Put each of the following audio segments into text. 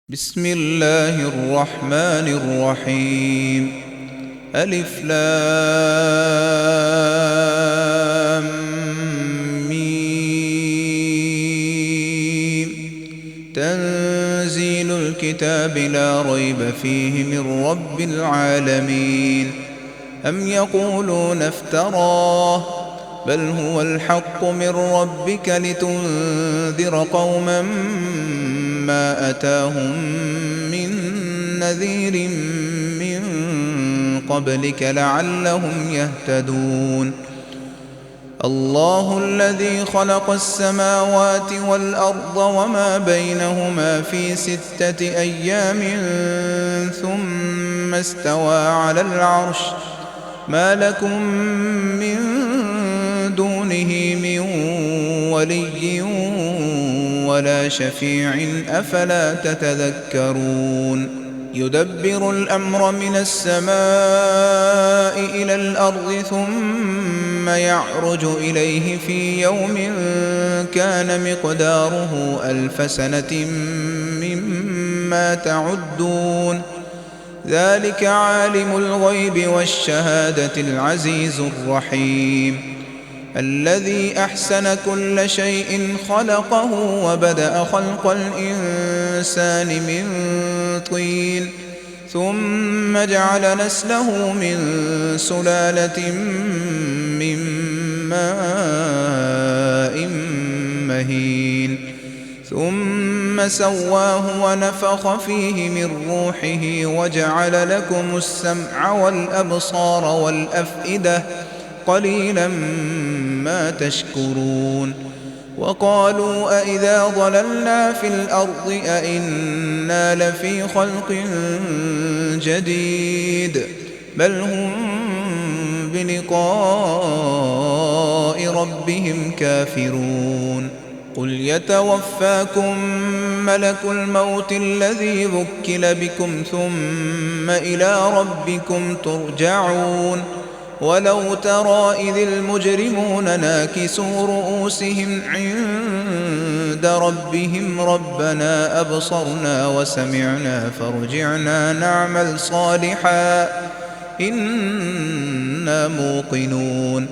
بسم الله الرحمن الرحيم. ألف لام ميم. تنزيل الكتاب لا ريب فيه من رب العالمين. أم يقولون افتراه بل هو الحق من ربك لتنذر قوما ما أتاهم من نذير من قبلك لعلهم يهتدون. الله الذي خلق السماوات والأرض وما بينهما في 6 أيام ثم استوى على العرش ما لكم من دونه من ولي ولا شفيع أفلا تتذكرون. يدبر الأمر من السماء إلى الأرض ثم يعرج إليه في يوم كان مقداره 1000 سنة مما تعدون. ذلك عالم الغيب والشهادة العزيز الرحيم الذي أحسن كل شيء خلقه وبدأ خلق الإنسان من طين ثم جعل نسله من سلالة من ماء مهين ثم سواه ونفخ فيه من روحه وجعل لكم السمع والأبصار والأفئدة قليلا ما تشكرون. وقالوا أإذا ضللنا في الأرض أإنا لفي خلق جديد بل هم بلقاء ربهم كافرون. قل يتوفاكم ملك الموت الذي وكل بكم ثم إلى ربكم ترجعون. ولو ترى إذ المجرمون ناكسوا رؤوسهم عند ربهم ربنا أبصرنا وسمعنا فارجعنا نعمل صالحا إنا موقنون.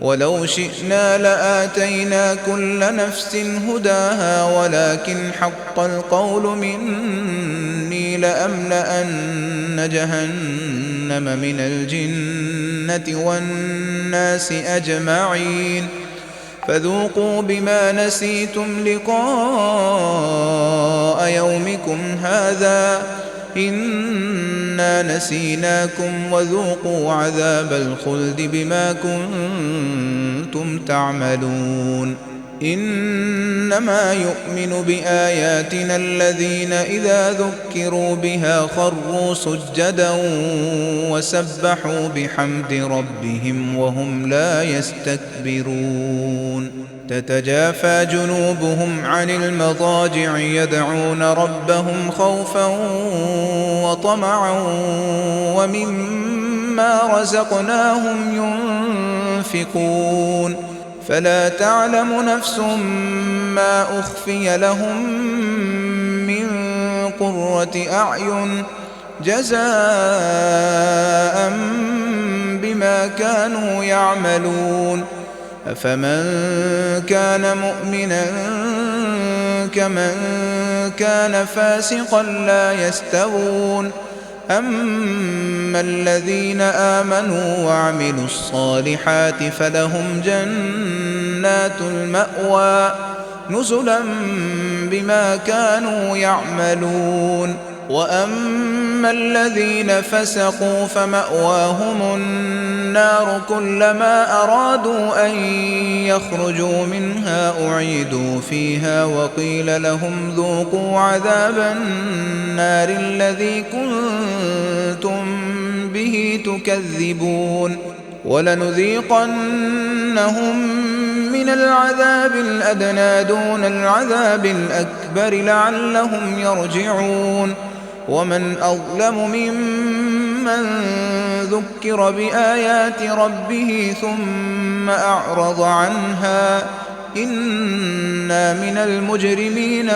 ولو شئنا لآتينا كل نفس هداها ولكن حق القول مني لأملأن جهنم من الجنة والناس أجمعين فذوقوا بما نسيتم لقاء يومكم هذا إنا نسيناكم وذوقوا عذاب الخلد بما كنتم تعملون. إنما يؤمن بآياتنا الذين إذا ذكروا بها خروا سجدا وسبحوا بحمد ربهم وهم لا يستكبرون. تتجافى جنوبهم عن المضاجع يدعون ربهم خوفا وطمعا ومما رزقناهم ينفقون. فلا تعلم نفس ما أخفي لهم من قرة أعين جزاء بما كانوا يعملون. أفمن كان مؤمنا كمن كان فاسقا لا يستوون. أما الذين آمنوا وعملوا الصالحات فلهم جنات المأوى نزلا بما كانوا يعملون. وأما الذين فسقوا فمأواهم النار كلما أرادوا أن يخرجوا منها أعيدوا فيها وقيل لهم ذوقوا عذاب النار الذي كنتم به تكذبون. ولنذيقنهم من العذاب الأدنى دون العذاب الأكبر لعلهم يرجعون. ومن أظلم ممن ذكر بآيات ربه ثم أعرض عنها إنا من المجرمين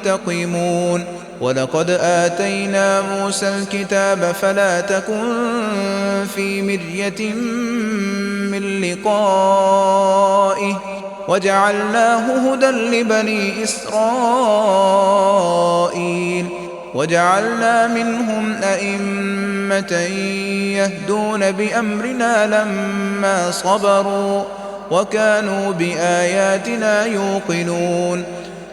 منتقمون ولقد آتينا موسى الكتاب فلا تكن في مرية من لقائه وجعلناه هدى لبني إسرائيل وجعلنا منهم أئمة يهدون بأمرنا لما صبروا وكانوا بآياتنا يوقنون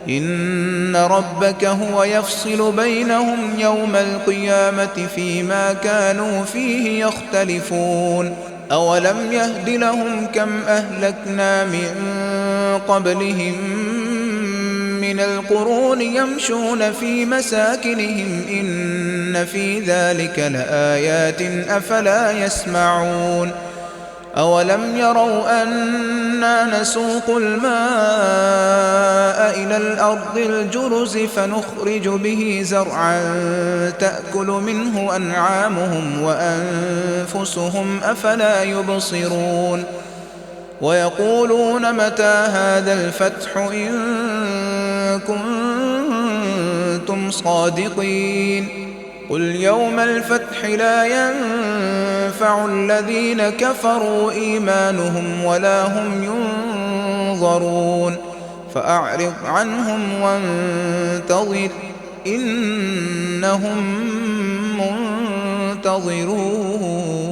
إن ربك هو يفصل بينهم يوم القيامة فيما كانوا فيه يختلفون أولم يهد لهم كم أهلكنا من قبلهم من القرون يمشون في مساكنهم إن في ذلك لآيات أفلا يسمعون أولم يروا أنا نسوق الماء إلى الأرض الجرز فنخرج به زرعا تأكل منه أنعامهم وأنفسهم أفلا يبصرون ويقولون متى هذا الفتح إن كنتم صادقين قل يوم الفتح لا ينفع الذين كفروا إيمانهم ولا هم ينظرون فأعرض عنهم وانتظر إنهم منتظرون.